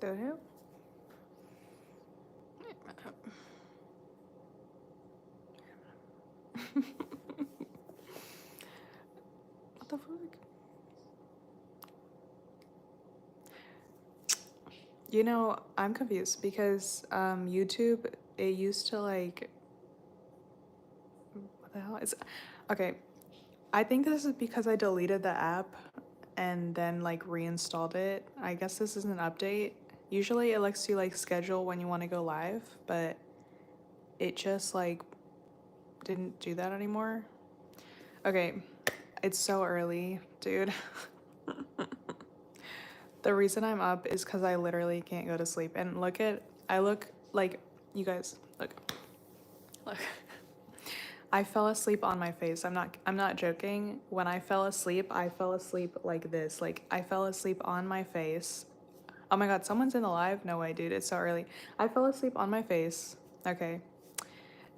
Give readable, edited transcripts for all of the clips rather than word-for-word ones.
The hell? What the fuck? You know, I'm confused because YouTube, it used to like, what the hell is, okay, I think this is because I deleted the app and then like reinstalled it. I guess this is an update. Usually it lets you like schedule when you want to go live, but it just like didn't do that anymore. Okay, it's so early, dude. The reason I'm up is because I literally can't go to sleep. And I look like, you guys, look. I fell asleep on my face. I'm not joking. When I fell asleep like this. Like I fell asleep on my face. Oh my God, someone's in the live? No way, dude, it's so early. I fell asleep on my face. Okay.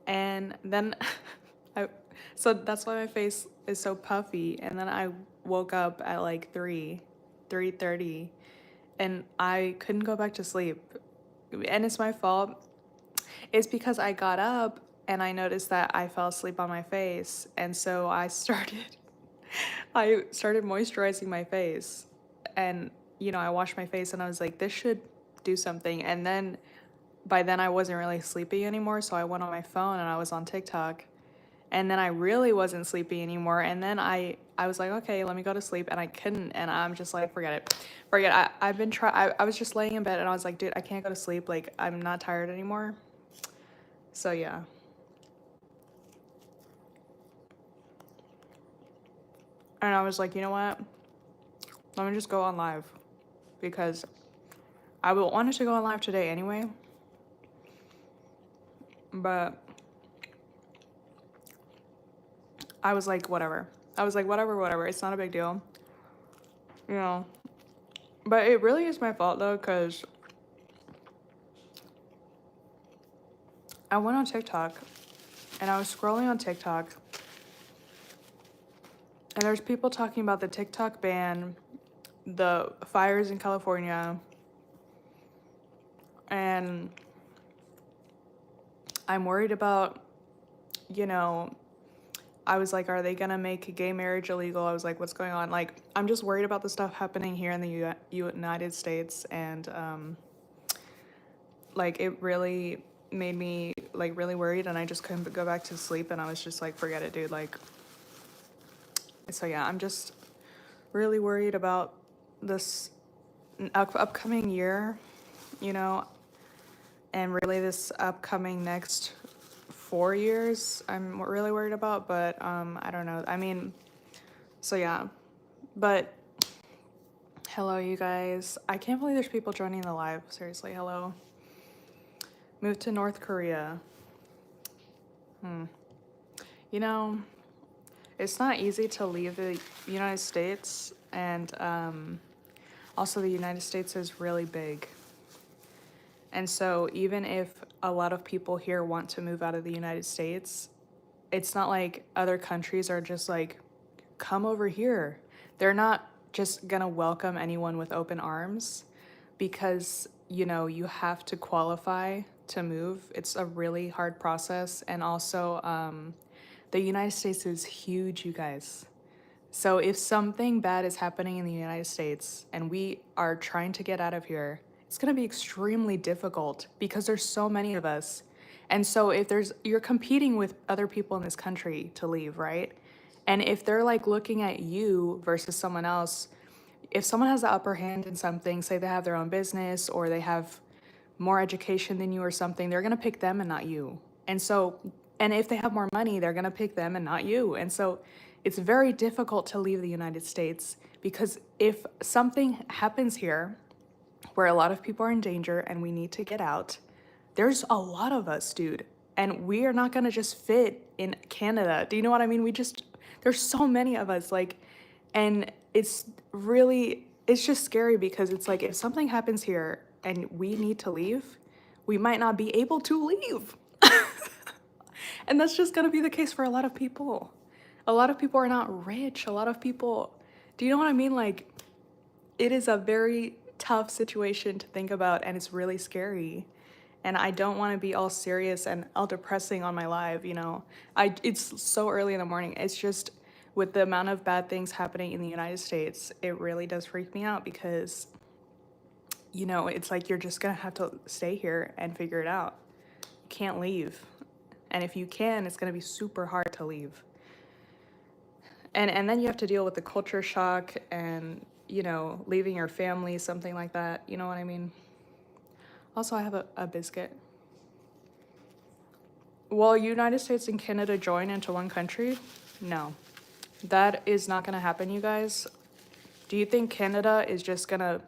And then so that's why my face is so puffy. And then I woke up at like 3:30, and I couldn't go back to sleep. And it's my fault. It's because I got up and I noticed that I fell asleep on my face. And so I started moisturizing my face. And, you know, I washed my face and I was like, this should do something. And then by then I wasn't really sleepy anymore. So I went on my phone and I was on TikTok. And then I really wasn't sleepy anymore. And then I was like, okay, let me go to sleep. And I couldn't. And I'm just like, forget it. I've been I was just laying in bed and I was like, dude, I can't go to sleep. Like, I'm not tired anymore. So yeah. And I was like, you know what? Let me just go on live. Because I wanted to go on live today anyway. But I was like, whatever. Whatever. It's not a big deal. You know. But it really is my fault though, because I went on TikTok and I was scrolling on TikTok. And there's people talking about the TikTok ban, the fires in California. And I'm worried about, you know, I was like, are they gonna make gay marriage illegal? I was like, what's going on? Like, I'm just worried about the stuff happening here in the United States. And like, it really made me like really worried, and I just couldn't go back to sleep. And I was just like, forget it, dude. Like, so yeah, I'm just really worried about this upcoming year, you know, and really this upcoming next 4 years I'm really worried about. But I don't know, I mean, so yeah. But hello, you guys. I can't believe there's people joining the live. Seriously, hello. Moved to North Korea. You know, it's not easy to leave the United States, and also the United States is really big. And so even if a lot of people here want to move out of the United States, it's not like other countries are just like, come over here. They're not just gonna welcome anyone with open arms, because, you know, you have to qualify to move. It's a really hard process. And also, the United States is huge, you guys. So if something bad is happening in the United States and we are trying to get out of here, it's going to be extremely difficult because there's so many of us. And so if you're competing with other people in this country to leave, right? And if they're like looking at you versus someone else, if someone has the upper hand in something, say they have their own business or they have more education than you or something, they're going to pick them and not you. And so, and if they have more money, they're going to pick them and not you. And so it's very difficult to leave the United States, because if something happens here where a lot of people are in danger and we need to get out, there's a lot of us, dude. And we are not going to just fit in Canada. Do you know what I mean? There's so many of us, like, and it's just scary, because it's like, if something happens here and we need to leave, we might not be able to leave. And that's just gonna be the case for a lot of people. A lot of people are not rich. A lot of people, do you know what I mean? Like, it is a very tough situation to think about, and it's really scary. And I don't want to be all serious and all depressing on my live, you know. It's so early in the morning. It's just with the amount of bad things happening in the United States, it really does freak me out because, you know, it's like you're just gonna have to stay here and figure it out. You can't leave. And if you can, it's gonna be super hard to leave. And then you have to deal with the culture shock and, you know, leaving your family, something like that. You know what I mean? Also, I have a biscuit. Will United States and Canada join into one country? No. That is not gonna happen, you guys. Do you think Canada is just gonna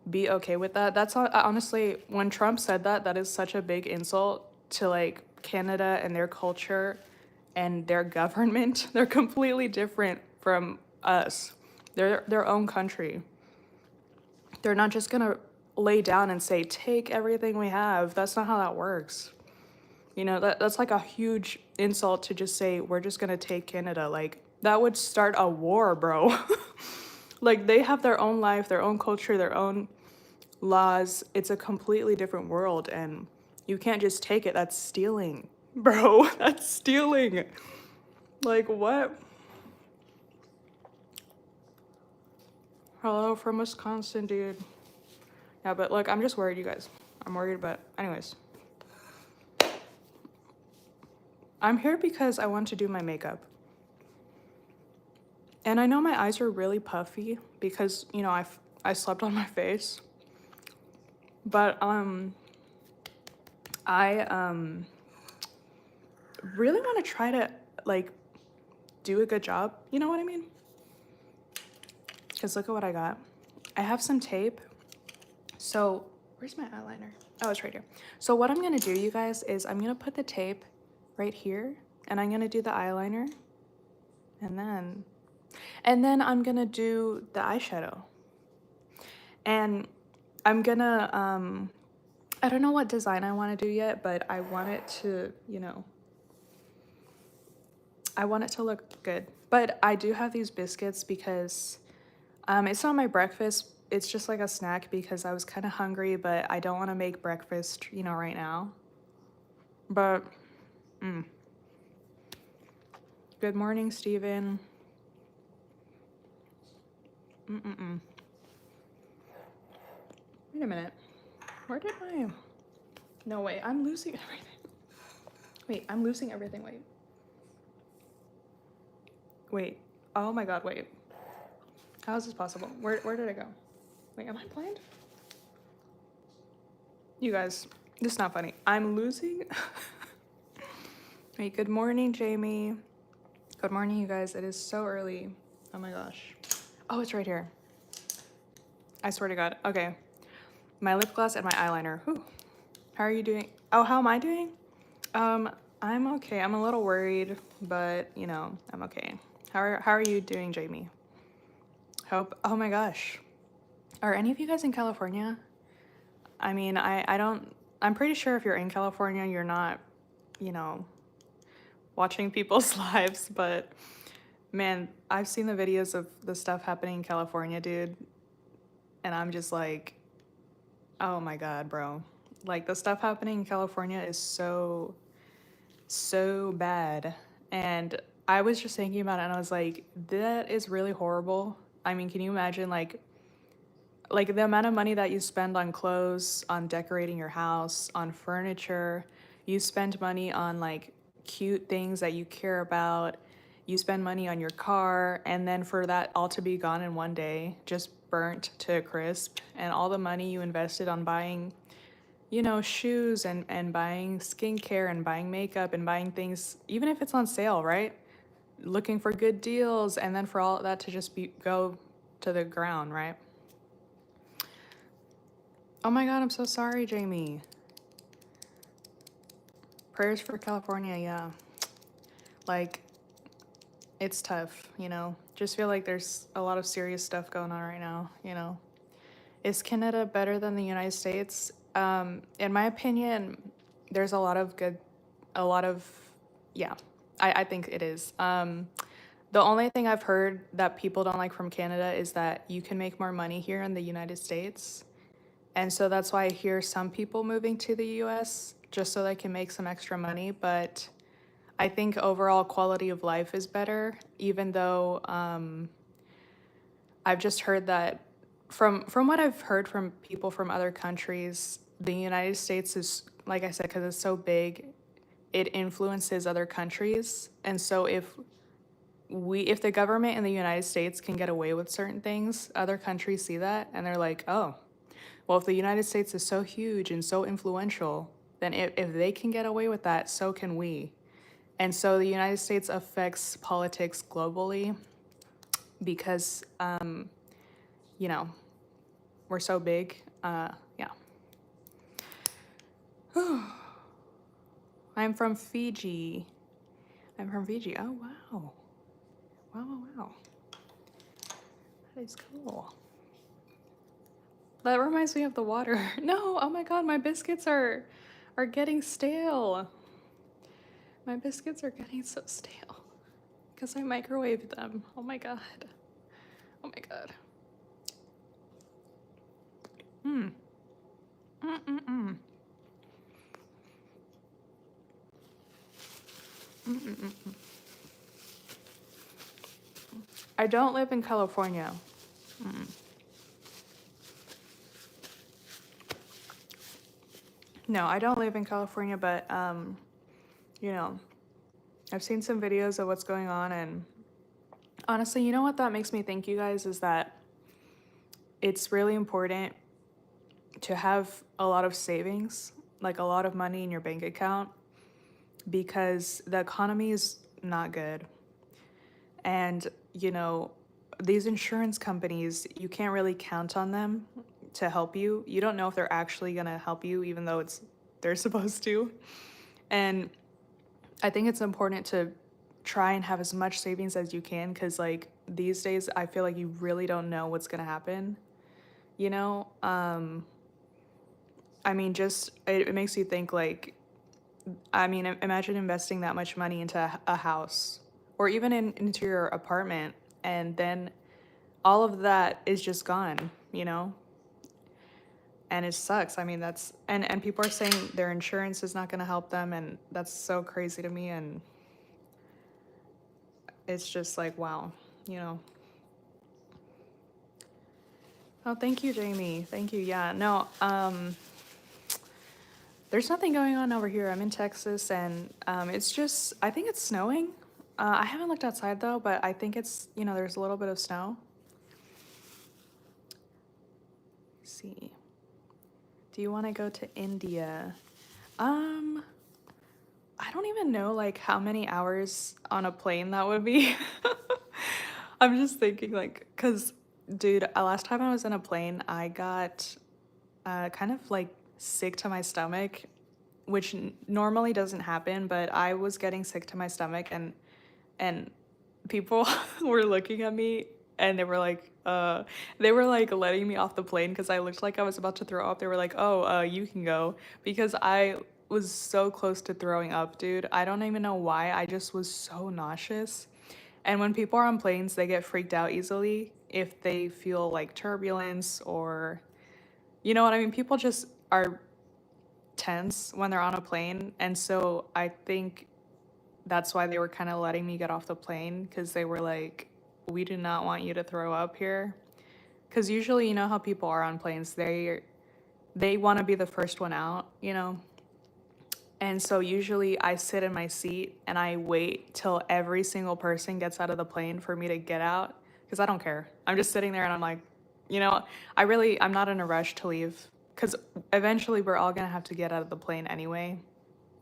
be okay with that? That's not, honestly, when Trump said that, that is such a big insult to like Canada and their culture and their government. They're completely different from us. They're their own country. They're not just gonna lay down and say, take everything we have. That's not how that works. You know, that's like a huge insult to just say, we're just gonna take Canada. Like, that would start a war, bro. Like, they have their own life, their own culture, their own laws. It's a completely different world, and you can't just take it. That's stealing, bro. That's stealing. Like, what? Hello from Wisconsin, dude. Yeah, but look, I'm just worried, you guys. I'm worried, but anyways. I'm here because I want to do my makeup. And I know my eyes are really puffy because, you know, I slept on my face. But I really want to try to like do a good job. You know what I mean? Because look at what I got. I have some tape. So where's my eyeliner? Oh, it's right here. So what I'm gonna do, you guys, is I'm gonna put the tape right here, and I'm gonna do the eyeliner, and then I'm gonna do the eyeshadow. And I'm gonna I don't know what design I want to do yet, but I want it to, you know, I want it to look good. But I do have these biscuits because it's not my breakfast. It's just like a snack because I was kind of hungry, but I don't want to make breakfast, you know, right now. But, good morning, Steven. Wait a minute. Where did my... No, wait, I'm losing everything. Wait, I'm losing everything, wait. Wait, oh my god, wait. How is this possible? Where did it go? Wait, am I blind? You guys, this is not funny. I'm losing... Wait, good morning, Jamie. Good morning, you guys. It is so early. Oh my gosh. Oh, it's right here. I swear to God. Okay. My lip gloss and my eyeliner. Whew. How are you doing? Oh, how am I doing? I'm okay. I'm a little worried, but you know, I'm okay. How are you doing, Jamie? Hope. Oh my gosh. Are any of you guys in California? I mean, I don't. I'm pretty sure if you're in California, you're not, you know, watching people's lives. But man, I've seen the videos of the stuff happening in California, dude, and I'm just like, oh my God, bro. Like, the stuff happening in California is so bad. And I was just thinking about it, and I was like, that is really horrible. I mean, can you imagine like the amount of money that you spend on clothes, on decorating your house, on furniture, you spend money on like cute things that you care about, you spend money on your car, and then for that all to be gone in one day, just burnt to a crisp, and all the money you invested on buying, you know, shoes and buying skincare and buying makeup and buying things, even if it's on sale, right? Looking for good deals, and then for all that to just go to the ground, right? Oh my God, I'm so sorry, Jamie. Prayers for California, yeah. Like, it's tough, you know? Just feel like there's a lot of serious stuff going on right now, you know? Is Canada better than the United States? In my opinion, there's a lot of, yeah, I think it is. The only thing I've heard that people don't like from Canada is that you can make more money here in the United States. And so that's why I hear some people moving to the US just so they can make some extra money. But I think overall quality of life is better, even though I've just heard that from what I've heard from people from other countries, the United States is, like I said, because it's so big, it influences other countries. And so if the government in the United States can get away with certain things, other countries see that and they're like, oh, well, if the United States is so huge and so influential, then if they can get away with that, so can we. And so the United States affects politics globally because, you know, we're so big. Yeah. I'm from Fiji. I'm from Fiji. Oh, wow. Wow, wow, wow. That is cool. That reminds me of the water. No, oh my god, my biscuits are getting stale. My biscuits are getting so stale because I microwaved them. Oh my god. Oh my god. Mm. Mm-mm-mm. Mm-mm-mm. I don't live in California. Mm. No, I don't live in California, but you know, I've seen some videos of what's going on, and honestly, you know what that makes me think, you guys, is that it's really important to have a lot of savings, like a lot of money in your bank account, because the economy is not good. And, you know, these insurance companies, you can't really count on them to help you. You don't know if they're actually going to help you, even though they're supposed to. And I think it's important to try and have as much savings as you can, because like these days I feel like you really don't know what's going to happen, you know. I mean, just it makes you think, like, I mean, imagine investing that much money into a house or even into your apartment, and then all of that is just gone, you know? And it sucks. I mean, and people are saying their insurance is not going to help them, and that's so crazy to me. And it's just like, wow, you know. Oh, thank you, Jamie. Thank you. Yeah, no, there's nothing going on over here. I'm in Texas, and it's just, I think it's snowing. I haven't looked outside though, but I think it's, you know, there's a little bit of snow. Let's see. Do you want to go to India? Um, I don't even know like how many hours on a plane that would be. I'm just thinking like, cause dude, last time I was in a plane, I got kind of like sick to my stomach, which normally doesn't happen, but I was getting sick to my stomach, and people were looking at me, and they were like letting me off the plane because I looked like I was about to throw up. They were like, oh, you can go, because I was so close to throwing up, dude. I don't even know why. I just was so nauseous. And when people are on planes, they get freaked out easily if they feel like turbulence, or, you know what I mean? People just are tense when they're on a plane. And so I think that's why they were kind of letting me get off the plane, because they were like, we do not want you to throw up here. Because usually, you know how people are on planes, they want to be the first one out, you know. And so usually I sit in my seat and I wait till every single person gets out of the plane for me to get out, because I don't care. I'm just sitting there and I'm like, you know, I'm not in a rush to leave, because eventually we're all gonna have to get out of the plane anyway.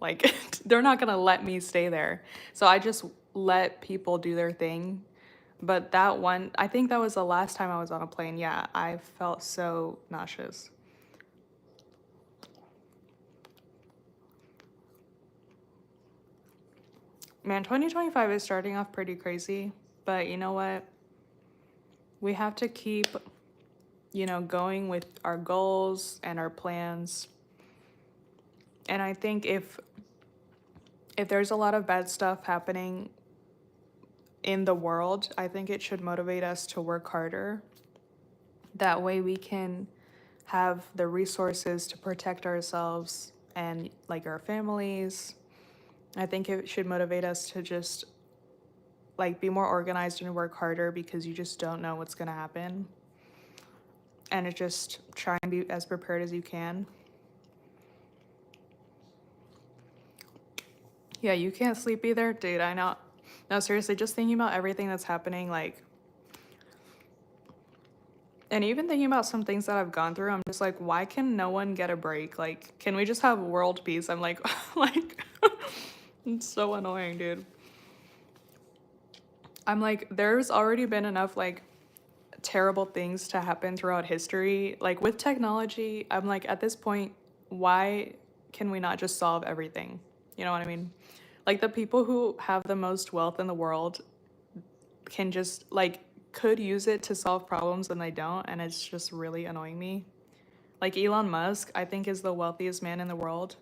Like, they're not gonna let me stay there. So I just let people do their thing. But that one, I think that was the last time I was on a plane. Yeah, I felt so nauseous. Man, 2025 is starting off pretty crazy, but you know what? We have to keep, you know, going with our goals and our plans. And I think if there's a lot of bad stuff happening in the world. I think it should motivate us to work harder. That way we can have the resources to protect ourselves and like our families. I think it should motivate us to just like be more organized and work harder because you just don't know what's going to happen. And it just try and be as prepared as you can. Yeah, you can't sleep either, dude. I know. No, seriously, just thinking about everything that's happening, like, and even thinking about some things that I've gone through, I'm just like, why can no one get a break? Like, can we just have world peace? I'm like, like, it's so annoying, dude. I'm like, there's already been enough, like, terrible things to happen throughout history. Like, with technology, I'm like, at this point, why can we not just solve everything? You know what I mean? Like, the people who have the most wealth in the world can just, like, could use it to solve problems and they don't, and it's just really annoying me. Like, Elon Musk, I think, is the wealthiest man in the world,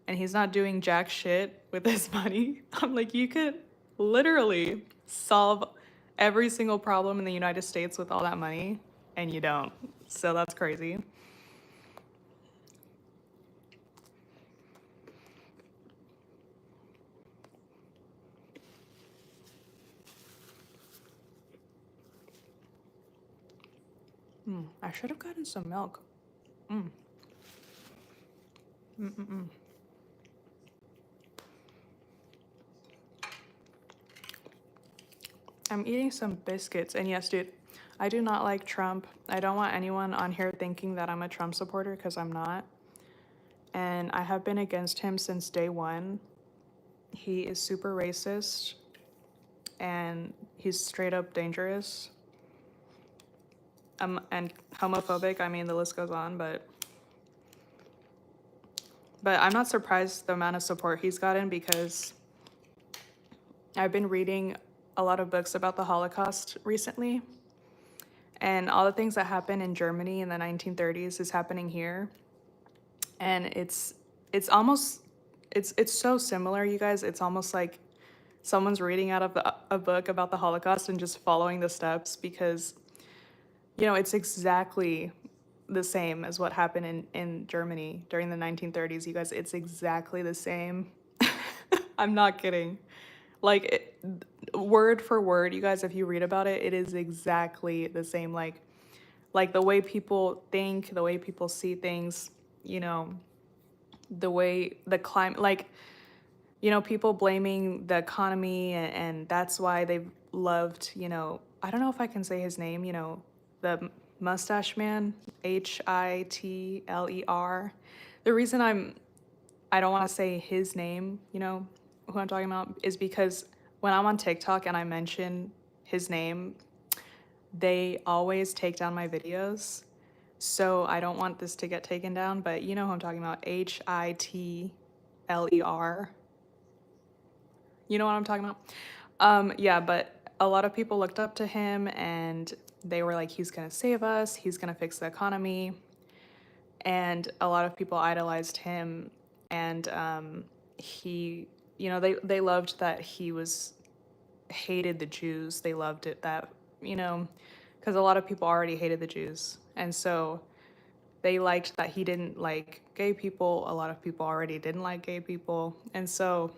and he's not doing jack shit with his money. I'm like, you could literally solve every single problem in the United States with all that money, and you don't. So that's crazy. I should have gotten some milk. I'm eating some biscuits, and yes, dude, I do not like Trump. I don't want anyone on here thinking that I'm a Trump supporter, because I'm not. And I have been against him since day one. He is super racist, and he's straight up dangerous. And homophobic. I mean, the list goes on, but I'm not surprised the amount of support he's gotten, because I've been reading a lot of books about the Holocaust recently, and all the things that happened in Germany in the 1930s is happening here, and it's almost it's so similar, you guys. It's almost like someone's reading out of a book about the Holocaust and just following the steps, because it's exactly the same as what happened in Germany during the 1930s, you guys. It's exactly the same. I'm not kidding. Like, word for word, you guys, if you read about it, it is exactly the same. Like the way people think, the way people see things, the way the climate, like, people blaming the economy, and that's why they've loved, I don't know if I can say his name, the mustache man, Hitler. The reason I don't want to say his name, who I'm talking about, is because when I'm on TikTok and I mention his name, they always take down my videos. So I don't want this to get taken down, but you know who I'm talking about, Hitler. You know what I'm talking about? Yeah, but a lot of people looked up to him, and they were like, he's gonna save us, he's gonna fix the economy. And a lot of people idolized him, and he, they loved that he hated the Jews. They loved it that, because a lot of people already hated the Jews. And so they liked that he didn't like gay people. A lot of people already didn't like gay people. And so,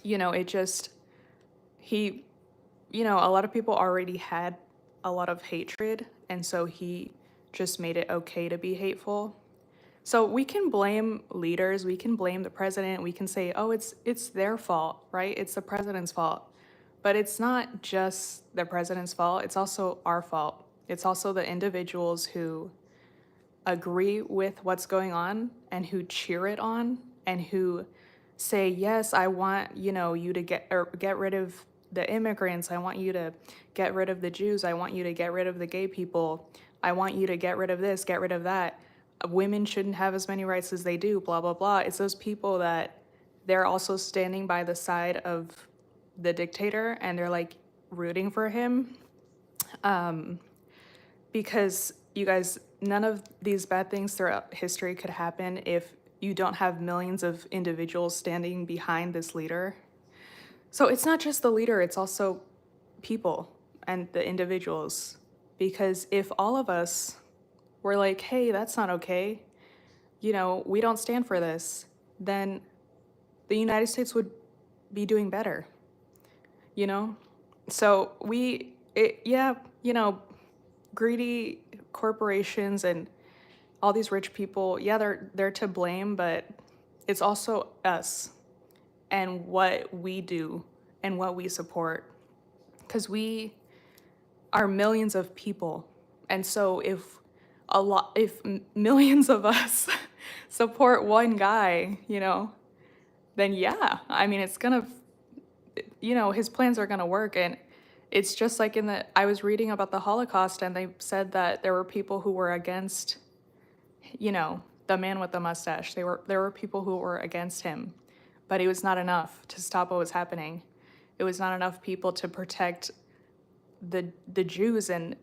it just, a lot of people already had a lot of hatred. And so he just made it okay to be hateful. So we can blame leaders, we can blame the president, we can say, oh, it's their fault, right? It's the president's fault. But it's not just the president's fault, it's also our fault. It's also the individuals who agree with what's going on and who cheer it on and who say, yes, I want, you to get rid of the immigrants. I want you to get rid of the Jews. I want you to get rid of the gay people. I want you to get rid of this, get rid of that. Women shouldn't have as many rights as they do, blah, blah, blah. It's those people that they're also standing by the side of the dictator, and they're like rooting for him. Because you guys, none of these bad things throughout history could happen if you don't have millions of individuals standing behind this leader. So it's not just the leader, it's also people and the individuals. Because if all of us were like, hey, that's not okay, we don't stand for this, then the United States would be doing better, you know? So greedy corporations and all these rich people, yeah, they're to blame, but it's also us and what we do and what we support, because we are millions of people. And so if millions of us support one guy, then yeah, I mean, it's gonna, his plans are gonna work. And it's just like I was reading about the Holocaust, and they said that there were people who were against, the man with the mustache. There were people who were against him, but it was not enough to stop what was happening. It was not enough people to protect the Jews and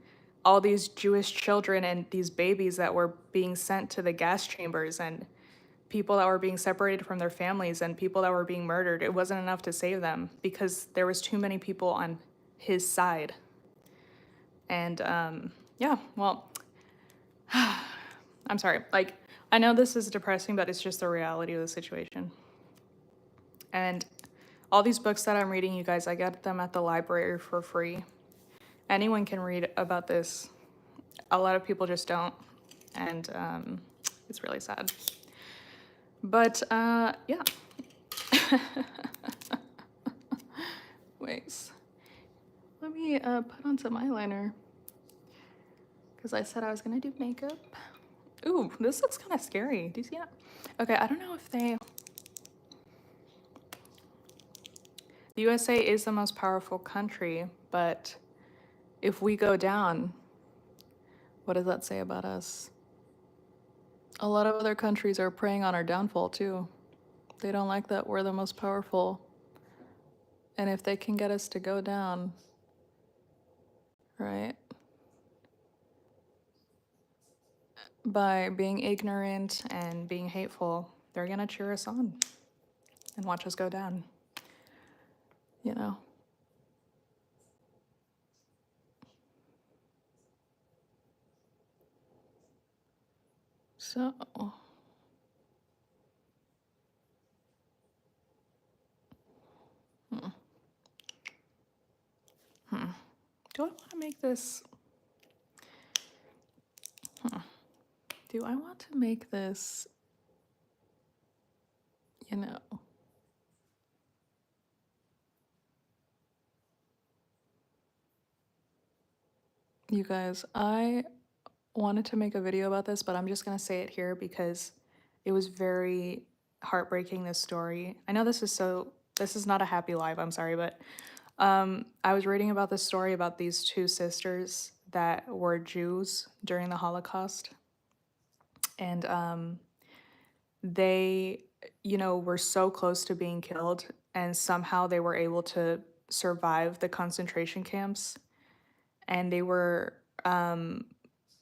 all these Jewish children and these babies that were being sent to the gas chambers, and people that were being separated from their families, and people that were being murdered. It wasn't enough to save them because there was too many people on his side. And yeah, well, I'm sorry. Like, I know this is depressing, but it's just the reality of the situation. And all these books that I'm reading, you guys, I got them at the library for free. Anyone can read about this. A lot of people just don't. And it's really sad. But yeah. Wait. Let me put on some eyeliner. Because I said I was going to do makeup. Ooh, this looks kind of scary. Do you see that? Okay, I don't know if the USA is the most powerful country, but if we go down, what does that say about us? A lot of other countries are preying on our downfall too. They don't like that we're the most powerful. And if they can get us to go down, right? By being ignorant and being hateful, they're gonna cheer us on and watch us go down, So, do I want to make this? Do I want to make this, You guys, I wanted to make a video about this, but I'm just going to say it here because it was very heartbreaking, this story. I know this is not a happy life, I'm sorry, but I was reading about this story about these two sisters that were Jews during the Holocaust. And they, were so close to being killed, and somehow they were able to survive the concentration camps. And they were,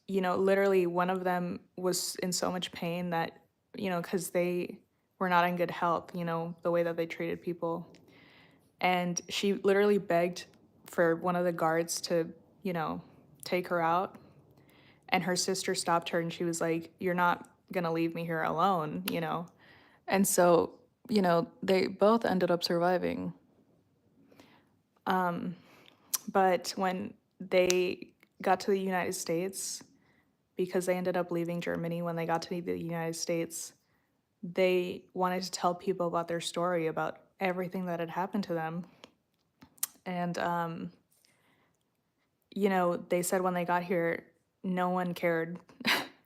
literally one of them was in so much pain that, because they were not in good health, the way that they treated people. And she literally begged for one of the guards to, take her out. And her sister stopped her and she was like, "You're not going to leave me here alone," And so, they both ended up surviving. But when they got to the United States, because they ended up leaving Germany, when they got to the United States, they wanted to tell people about their story, about everything that had happened to them. And, they said when they got here, no one cared.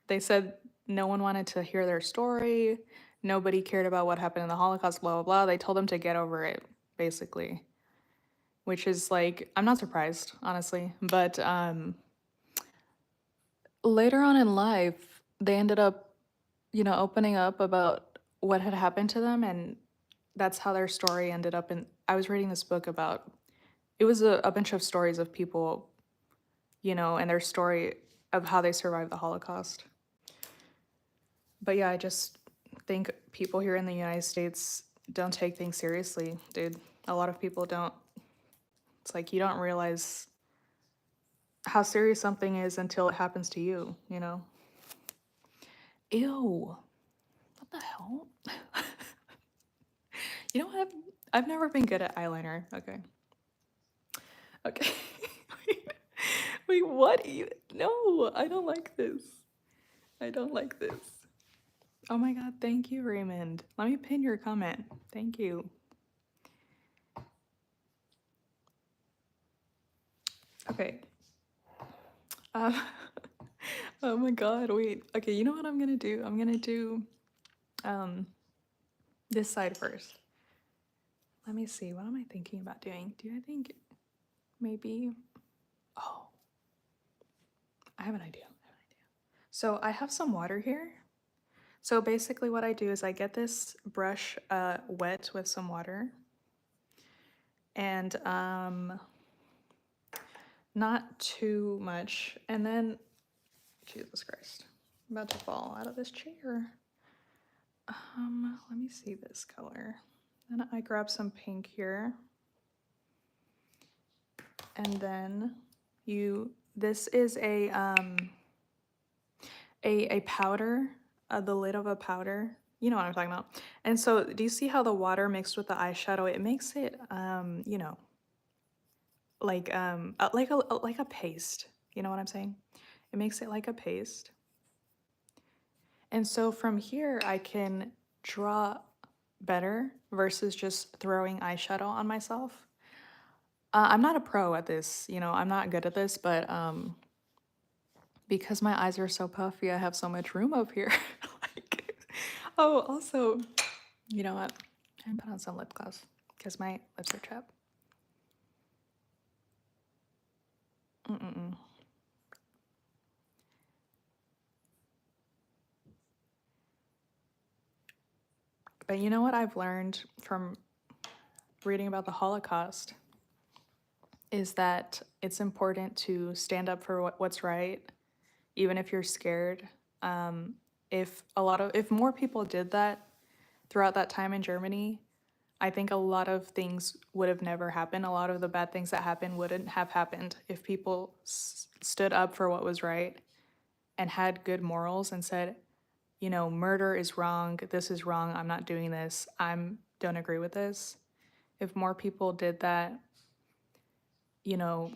They said no one wanted to hear their story. Nobody cared about what happened in the Holocaust, blah, blah, blah. They told them to get over it, basically. Which is like, I'm not surprised, honestly. But later on in life, they ended up, opening up about what had happened to them. And that's how their story ended up in. I was reading this book about, it was a bunch of stories of people, and their story of how they survived the Holocaust. But yeah, I just think people here in the United States don't take things seriously, dude. A lot of people don't. It's like you don't realize how serious something is until it happens to you, you know? Ew. What the hell? You know what? I've never been good at eyeliner. Okay. Okay. Wait, wait, what? No, I don't like this. I don't like this. Oh my god, thank you, Raymond. Let me pin your comment. Thank you. Okay. Uh, oh my god, wait. Okay, you know what I'm gonna do? I'm gonna do um this side first. Let me see. What am I thinking about doing? Do I think maybe oh, I have an idea. So I have some water here. So basically what I do is I get this brush wet with some water and not too much. And then, Jesus Christ, I'm about to fall out of this chair. Let me see this color. Then I grab some pink here. And then this is a powder, the lid of a powder. You know what I'm talking about. And so do you see how the water mixed with the eyeshadow, it makes it, you know, like a paste. You know what I'm saying? It makes it like a paste. And so from here, I can draw better versus just throwing eyeshadow on myself. I'm not a pro at this, you know, I'm not good at this, but because my eyes are so puffy, I have so much room up here. Like, oh, also, you know what? I put on some lip gloss because my lips are chapped. Mm-mm-mm. But you know what I've learned from reading about the Holocaust is that it's important to stand up for what's right, even if you're scared. If more people did that throughout that time in Germany, I think a lot of things would have never happened. A lot of the bad things that happened wouldn't have happened if people stood up for what was right and had good morals and said, you know, murder is wrong. This is wrong. I'm not doing this. Don't agree with this. If more people did that, you know,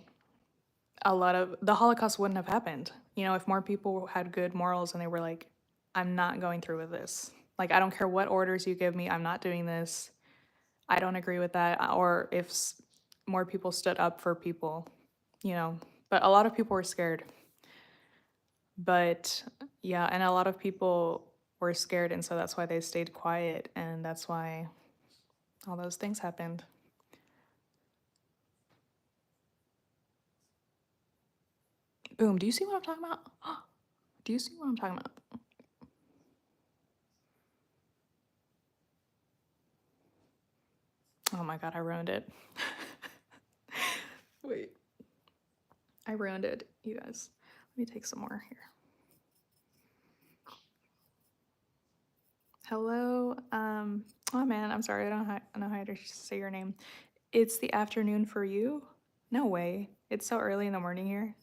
a lot of the Holocaust wouldn't have happened. You know, if more people had good morals and they were like, I'm not going through with this. Like, I don't care what orders you give me. I'm not doing this. I don't agree with that. Or if more people stood up for people, you know, but a lot of people were scared. But yeah, and a lot of people were scared. And so that's why they stayed quiet. And that's why all those things happened. Boom. Do you see what I'm talking about? Do you see what I'm talking about? Oh my God, I ruined it. Wait. I ruined it, you guys. Let me take some more here. Hello. Oh man, I'm sorry. I don't know how to say your name. It's the afternoon for you? No way. It's so early in the morning here.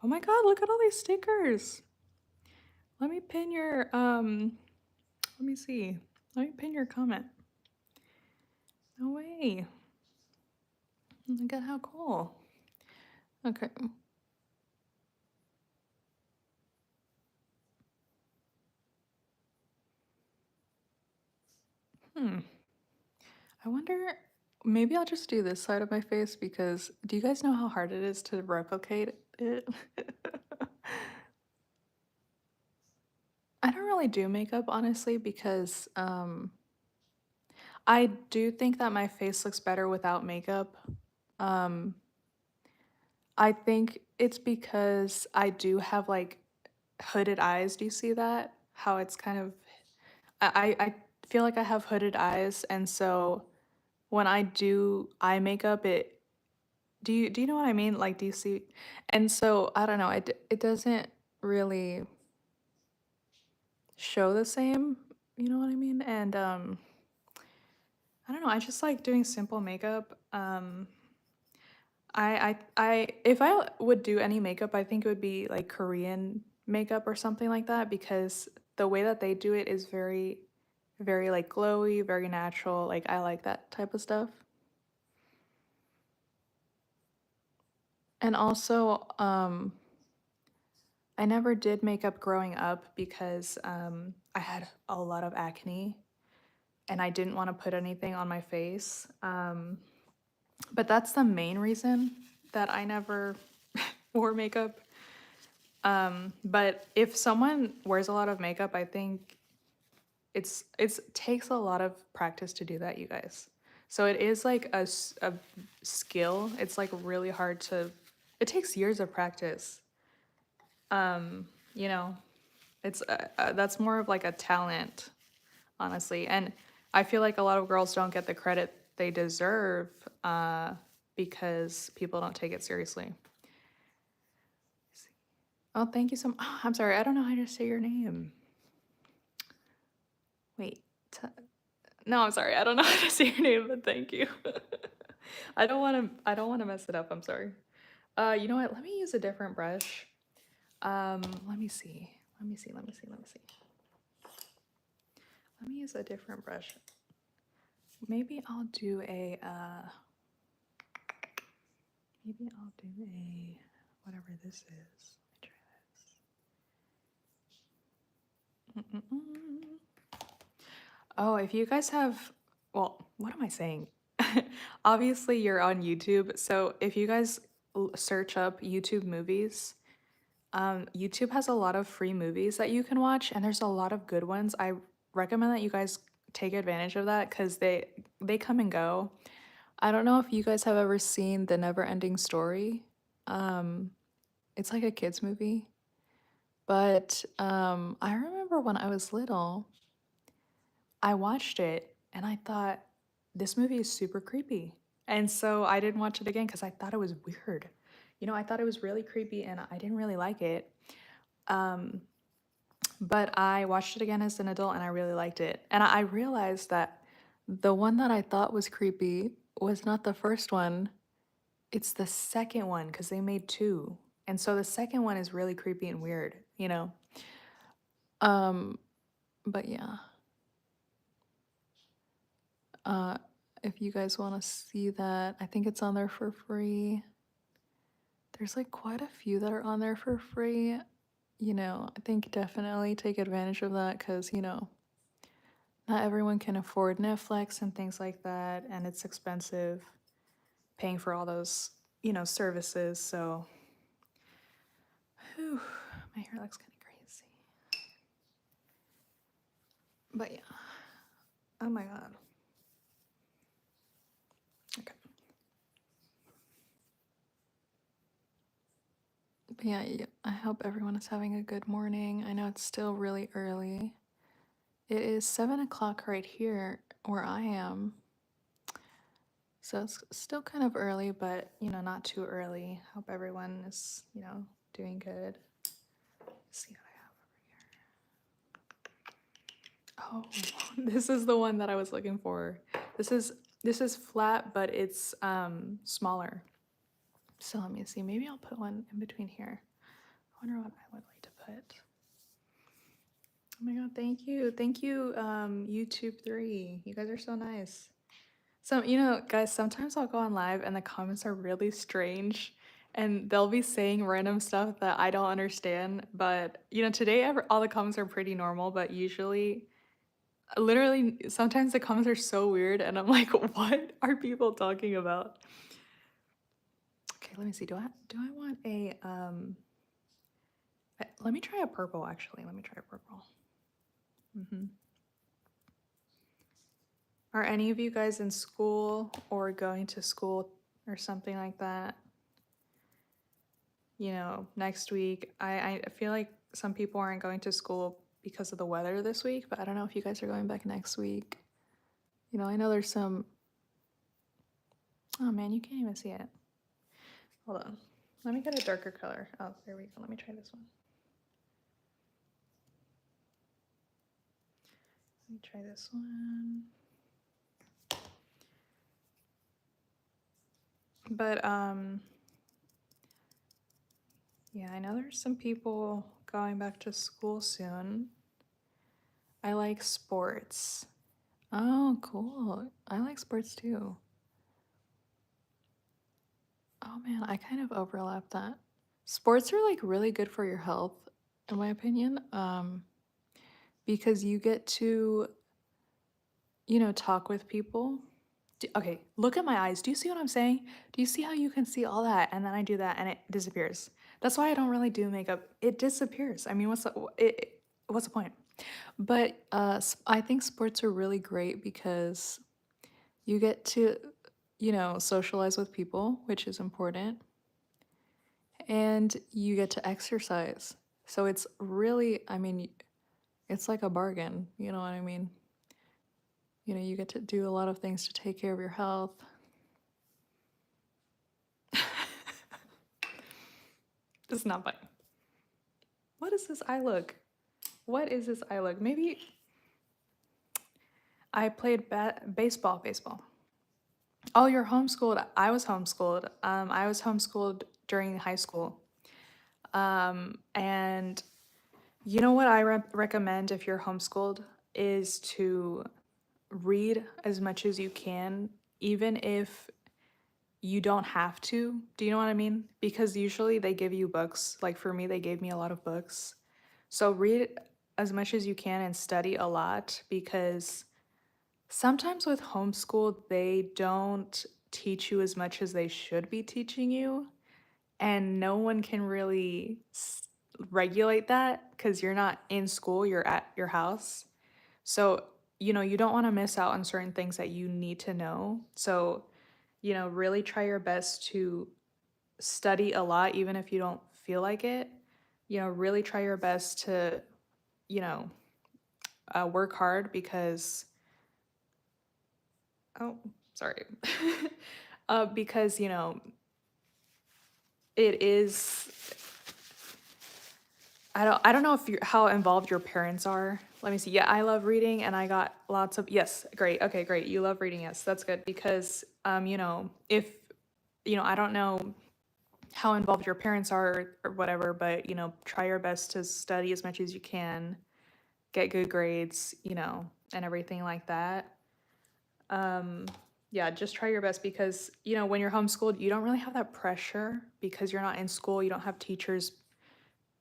Oh my God, look at all these stickers. Let me pin your, let me see. Let me pin your comment. No way. Look at how cool. Okay. I wonder, maybe I'll just do this side of my face because do you guys know how hard it is to replicate it? I don't really do makeup honestly because I do think that my face looks better without makeup. Um, I think it's because I do have like hooded eyes. Do you see that? How it's kind of I feel like I have hooded eyes, and so when I do eye makeup, do you know what I mean? Like, do you see? And so I don't know. It doesn't really. show the same, you know what I mean? And I don't know, I just like doing simple makeup. If I would do any makeup, I think it would be like Korean makeup or something like that because the way that they do it is very, very like glowy, very natural. Like I like that type of stuff. And also, I never did makeup growing up because I had a lot of acne and I didn't want to put anything on my face. But that's the main reason that I never wore makeup. But if someone wears a lot of makeup, I think it's takes a lot of practice to do that, you guys. So it is like a skill. It's like really hard to. It takes years of practice. You know, it's that's more of like a talent, honestly. And I feel like a lot of girls don't get the credit they deserve because people don't take it seriously. Oh, thank you so much. Oh, I'm sorry, I don't know how to say your name. Wait. No, I'm sorry. I don't know how to say your name, but thank you. I don't want to mess it up. I'm sorry. You know what? Let me use a different brush. Let me see. Let me see. Let me see. Let me see. Let me use a different brush. Maybe I'll do a maybe I'll do a whatever this is. Let me try this. Oh, if you guys have, well, what am I saying? Obviously, you're on YouTube. So if you guys search up YouTube movies, YouTube has a lot of free movies that you can watch, and there's a lot of good ones. I recommend that you guys take advantage of that because they come and go. I don't know if you guys have ever seen The Never Ending Story. Um, it's like a kids movie, but I remember when I was little, I watched it and I thought this movie is super creepy. And so I didn't watch it again because I thought it was weird. You know, I thought it was really creepy and I didn't really like it. Um, but I watched it again as an adult and I really liked it. And I realized that the one that I thought was creepy was not the first one, it's the second one because they made two. And so the second one is really creepy and weird, you know? Um, but yeah. Uh, if you guys want to see that, I think it's on there for free. There's like quite a few that are on there for free. You know, I think definitely take advantage of that because, you know, not everyone can afford Netflix and things like that, and it's expensive paying for all those, you know, services. So, whew, my hair looks kind of crazy. But yeah. Oh my God. Okay. But yeah, I hope everyone is having a good morning. I know it's still really early. It is 7 o'clock right here where I am. So it's still kind of early, but you know, not too early. Hope everyone is, you know, doing good. Let's see what I have over here. Oh, this is the one that I was looking for. This is flat, but it's smaller. So let me see. Maybe I'll put one in between here. I wonder what I would like to put. Oh my God, thank you. Thank you, YouTube 3. You guys are so nice. So, you know, guys, sometimes I'll go on live and the comments are really strange and they'll be saying random stuff that I don't understand. But, you know, today all the comments are pretty normal, but usually, literally, sometimes the comments are so weird and I'm like, what are people talking about? Okay, let me see. Do I want a, let me try a purple actually. Let me try a purple. Are any of you guys in school or going to school or something like that? You know, next week. I feel like some people aren't going to school because of the weather this week, but I don't know if you guys are going back next week. You know, I know there's some. Oh man, you can't even see it. Hold on. Let me get a darker color. Oh, there we go. Let me try this one. Let me try this one. But yeah, I know there's some people going back to school soon. I like sports. Oh, cool. I like sports too. Oh man, I kind of overlap that. Sports are like really good for your health, in my opinion, because you get to, talk with people. Okay, look at my eyes. Do you see what I'm saying? Do you see how you can see all that and then I do that and it disappears? That's why I don't really do makeup. It disappears. I mean, what's the point? But I think sports are really great because you get to, socialize with people, which is important, and you get to exercise. So it's really, I mean, it's like a bargain, you know what I mean? You get to do a lot of things to take care of your health. This is not funny. What is this eye look? What is this eye look? Maybe I played baseball. Oh, you're homeschooled. I was homeschooled. I was homeschooled during high school. And you know what I recommend if you're homeschooled is to read as much as you can, even if you don't have to. Do you know what I mean? Because usually they give you books. Like for me, they gave me a lot of books. So read as much as you can and study a lot because sometimes with homeschool, they don't teach you as much as they should be teaching you. And no one can really regulate that because you're not in school, you're at your house. So, you don't want to miss out on certain things that you need to know. So, really try your best to study a lot, even if you don't feel like it. Really try your best to, you know, work hard because, oh, sorry. Because, it is, I don't know if you how involved your parents are. Let me see. Yeah, I love reading and I got lots of yes, great. Okay, great. You love reading. Yes, that's good because if I don't know how involved your parents are or whatever, but try your best to study as much as you can, get good grades, and everything like that. Yeah, just try your best because, when you're homeschooled, you don't really have that pressure because you're not in school, you don't have teachers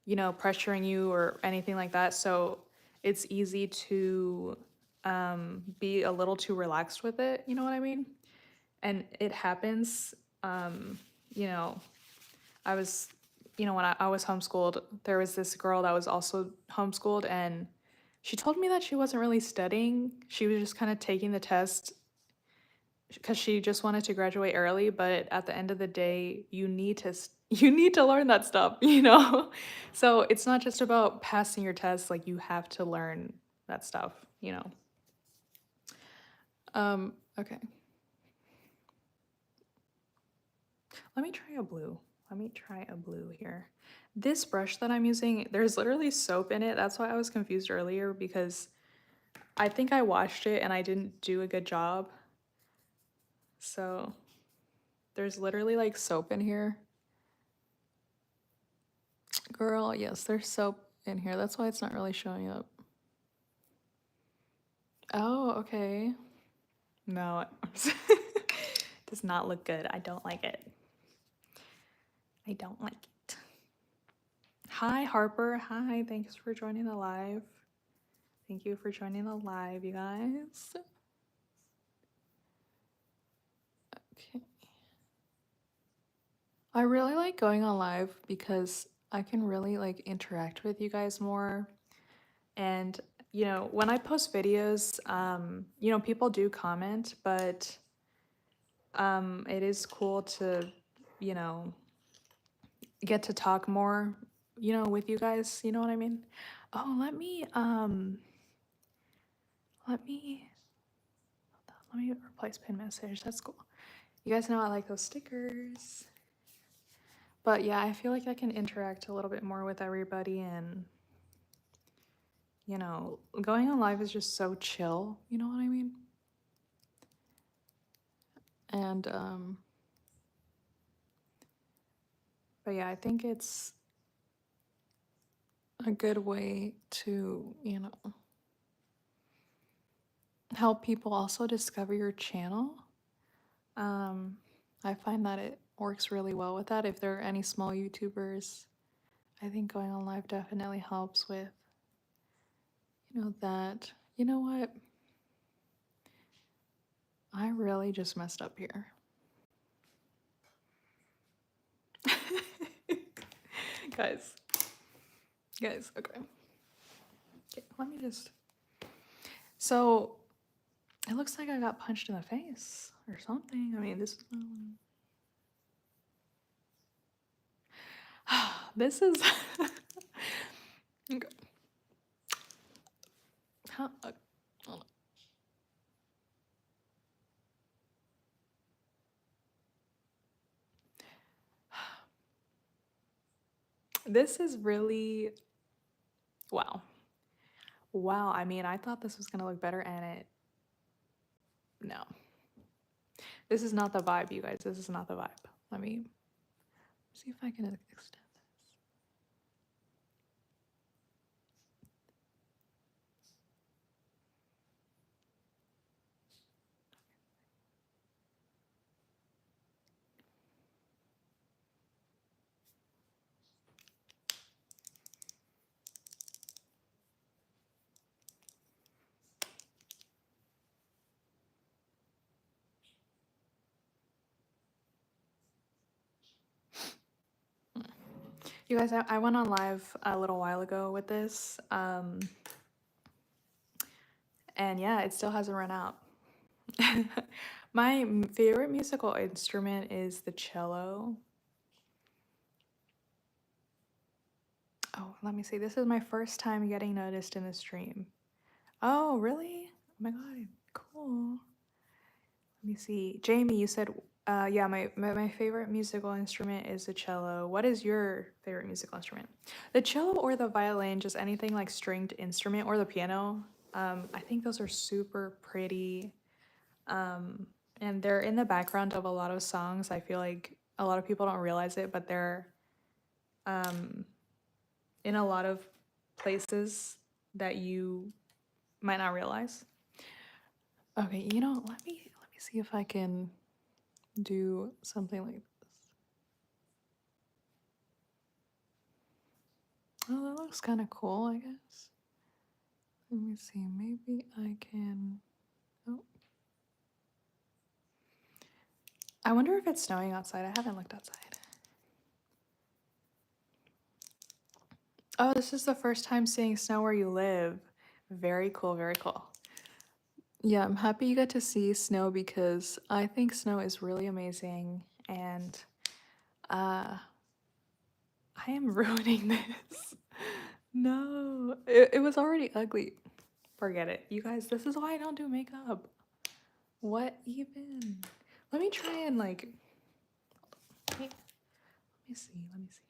pressuring you or anything like that. So it's easy to be a little too relaxed with it. You know what I mean? And it happens. You know, I was, when I was homeschooled, there was this girl that was also homeschooled, and she told me that she wasn't really studying. She was just kind of taking the test because she just wanted to graduate early, but at the end of the day you need to you need to learn that stuff, so it's not just about passing your test, like you have to learn that stuff. Okay, let me try a blue here. This brush that I'm using, there's literally soap in it. That's why I was confused earlier because I think I washed it and I didn't do a good job. So there's literally like soap in here. Girl, yes, there's soap in here. That's why it's not really showing up. Oh, okay. No, does not look good. I don't like it. I don't like it. Hi, Harper. Hi, thanks for joining the live. Thank you for joining the live, you guys. Okay. I really like going on live because I can really like interact with you guys more. And, when I post videos, people do comment, but it is cool to, you know, get to talk more, with you guys, you know what I mean? Oh, let me replace pin message. That's cool. You guys know I like those stickers. But yeah, I feel like I can interact a little bit more with everybody and you know, going on live is just so chill, you know what I mean? And but yeah, I think it's a good way to, you know, help people also discover your channel. Um, I find that it works really well with that. If there are any small YouTubers, I think going on live definitely helps with, you know, that. You know what? I really just messed up here. Guys, guys, okay. Okay, let me just. So it looks like I got punched in the face or something. I mean, this is. This is. Okay. How, hold on. This is really. Wow. Wow. I mean, I thought this was going to look better, and it. No. This is not the vibe, you guys. This is not the vibe. Let me see if I can extend this. You guys, I went on live a little while ago with this. And yeah, it still hasn't run out. My favorite musical instrument is the cello. Oh, let me see. This is my first time getting noticed in the stream. Oh, really? Oh my god, cool. Let me see. Jamie, you said, yeah, my favorite musical instrument is the cello. What is your favorite musical instrument? The cello or the violin, just anything like stringed instrument, or the piano. I think those are super pretty. And they're in the background of a lot of songs. I feel like a lot of people don't realize it, but they're um, in a lot of places that you might not realize. Okay, you know, let me see if I can do something like this. Oh, that looks kind of cool, I guess. Let me see. Maybe I can. Oh, I wonder if it's snowing outside. I haven't looked outside. Oh, this is the first time seeing snow where you live. Very cool, very cool. Yeah, I'm happy you got to see snow because I think snow is really amazing, and uh I am ruining this. No, it was already ugly. Forget it. You guys, this is why I don't do makeup. What even? Let me try and like let me see. Let me see.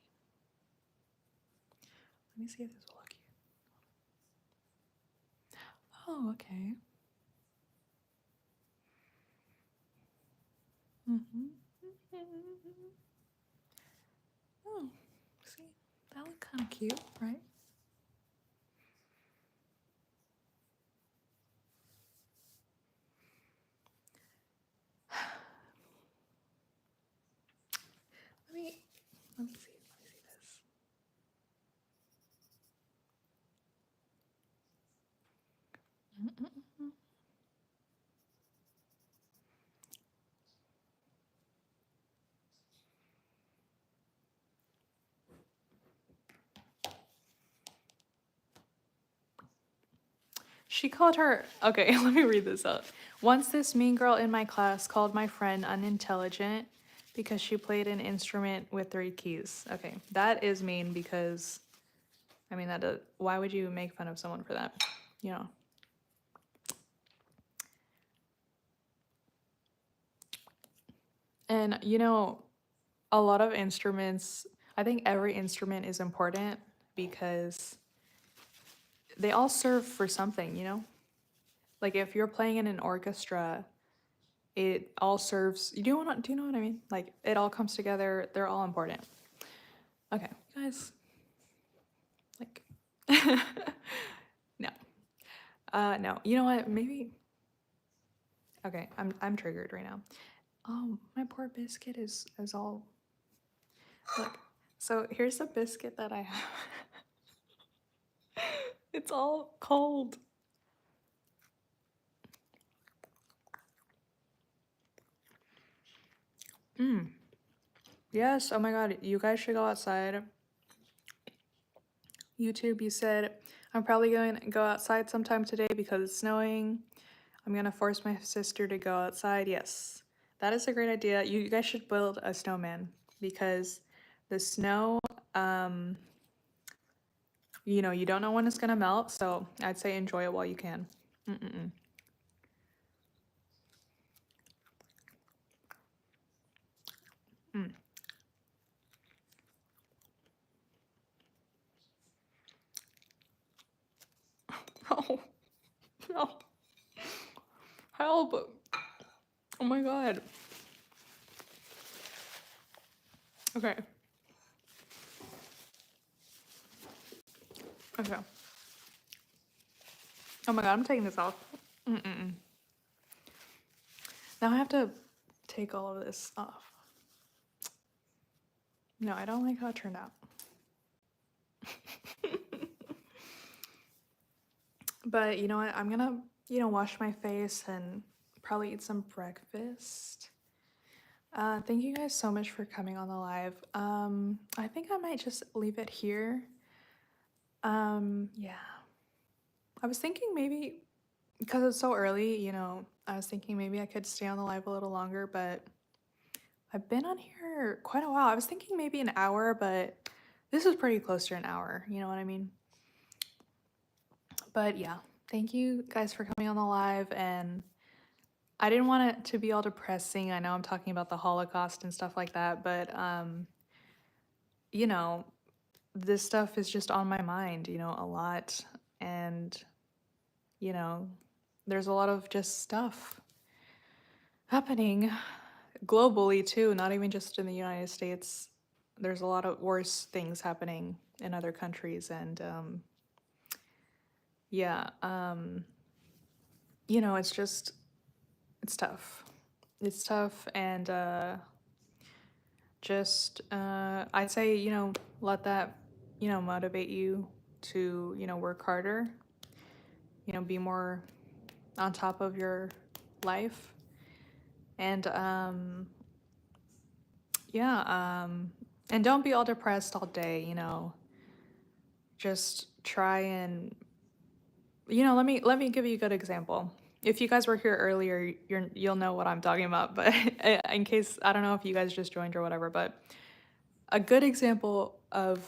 Let me see if this will look cute. Oh, okay. Mm-hmm. Oh, see, that looked kind of cute, right? Let me let me see. Let me see this. Mm-mm-mm. She called her, okay, let me read this out. Once this mean girl in my class called my friend unintelligent because she played an instrument with 3 keys. Okay, that is mean because, I mean, why would you make fun of someone for that? You know. And, you know, a lot of instruments, I think every instrument is important because they all serve for something, you know? Like if you're playing in an orchestra, it all serves. Do you know what I mean? Like it all comes together. They're all important. Okay, guys. Like no. No. You know what? Maybe okay, I'm triggered right now. Oh, my poor biscuit is all look. So here's the biscuit that I have. It's all cold. Mm. Yes, oh my god, you guys should go outside. YouTube, you said I'm probably going to go outside sometime today because it's snowing. I'm gonna force my sister to go outside. Yes, that is a great idea. You guys should build a snowman because the snow, um, you know, you don't know when it's gonna melt. So I'd say enjoy it while you can. Mm-mm-mm. Mm. Oh no! Help! Oh my god. Okay. Okay. Oh my god, I'm taking this off. Mm-mm-mm. Now I have to take all of this off. No, I don't like how it turned out. But you know what? I'm gonna, wash my face and probably eat some breakfast. Thank you guys so much for coming on the live. I think I might just leave it here. Yeah. I was thinking maybe because it's so early, I was thinking maybe I could stay on the live a little longer, but I've been on here quite a while. I was thinking maybe an hour, but this is pretty close to an hour. You know what I mean? But yeah, thank you guys for coming on the live. And I didn't want it to be all depressing. I know I'm talking about the Holocaust and stuff like that, but you know, this stuff is just on my mind, a lot. And, you know, there's a lot of just stuff happening globally too, not even just in the United States. There's a lot of worse things happening in other countries. And yeah, it's just, it's tough. It's tough. And just, I'd say, let that, motivate you to, work harder, be more on top of your life. And yeah, and don't be all depressed all day, just try and, let me give you a good example. If you guys were here earlier, you'll know what I'm talking about, but in case, I don't know if you guys just joined or whatever, but a good example of,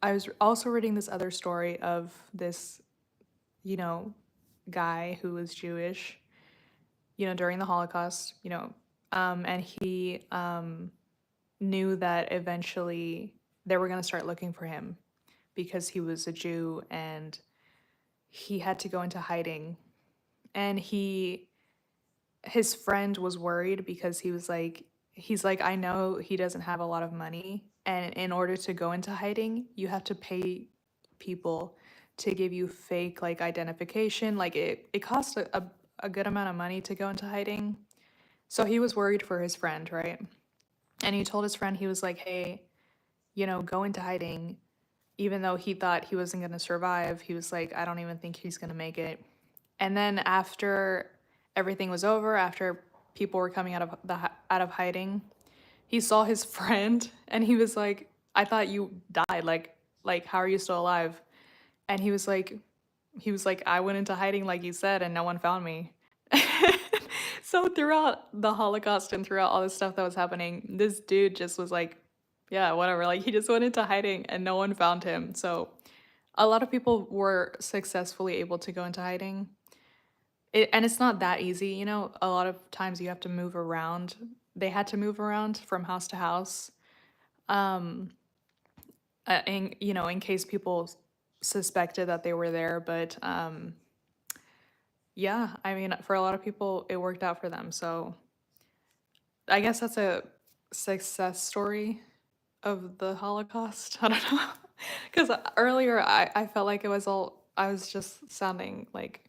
I was also reading this other story of this, you know, guy who was Jewish, during the Holocaust, and he knew that eventually they were going to start looking for him because he was a Jew and he had to go into hiding. And his friend was worried because he's like, I know he doesn't have a lot of money. And in order to go into hiding, you have to pay people to give you fake like identification. Like it costs a good amount of money to go into hiding. So he was worried for his friend, right? And he told his friend, he was like, hey, go into hiding. Even though he thought he wasn't going to survive, he was like, I don't even think he's going to make it. And then after everything was over, after people were coming out of hiding, he saw his friend and he was like, I thought you died. Like how are you still alive? And he was like, I went into hiding like you said and no one found me. So throughout the Holocaust and throughout all this stuff that was happening, this dude just was like, yeah, whatever. Like he just went into hiding and no one found him. So a lot of people were successfully able to go into hiding. And it's not that easy, A lot of times you have to move around. They had to move around from house to house, in case people, suspected that they were there, but yeah, I mean, for a lot of people, it worked out for them. So I guess that's a success story of the Holocaust. I don't know. Because earlier I felt like it was all, I was just sounding like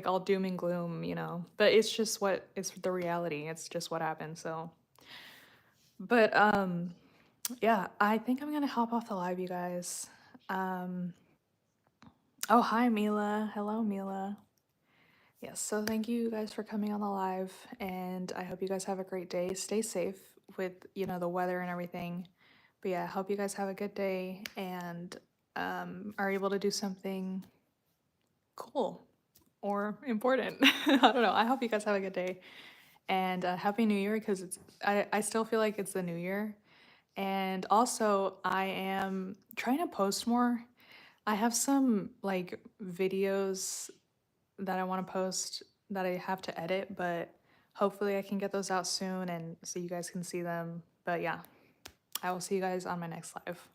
all doom and gloom, you know. But it's just what, it's the reality. It's just what happened. So, but yeah, I think I'm gonna hop off the live, you guys. Um, oh, hi, Mila. Hello, Mila. Yes, so thank you guys for coming on the live, and I hope you guys have a great day. Stay safe with, you know, the weather and everything. But yeah, I hope you guys have a good day and are able to do something cool or important. I don't know. I hope you guys have a good day and Happy New Year because I still feel like it's the new year. And also, I am trying to post more. I have some like videos that I want to post that I have to edit, but hopefully I can get those out soon and so you guys can see them. But yeah, I will see you guys on my next live.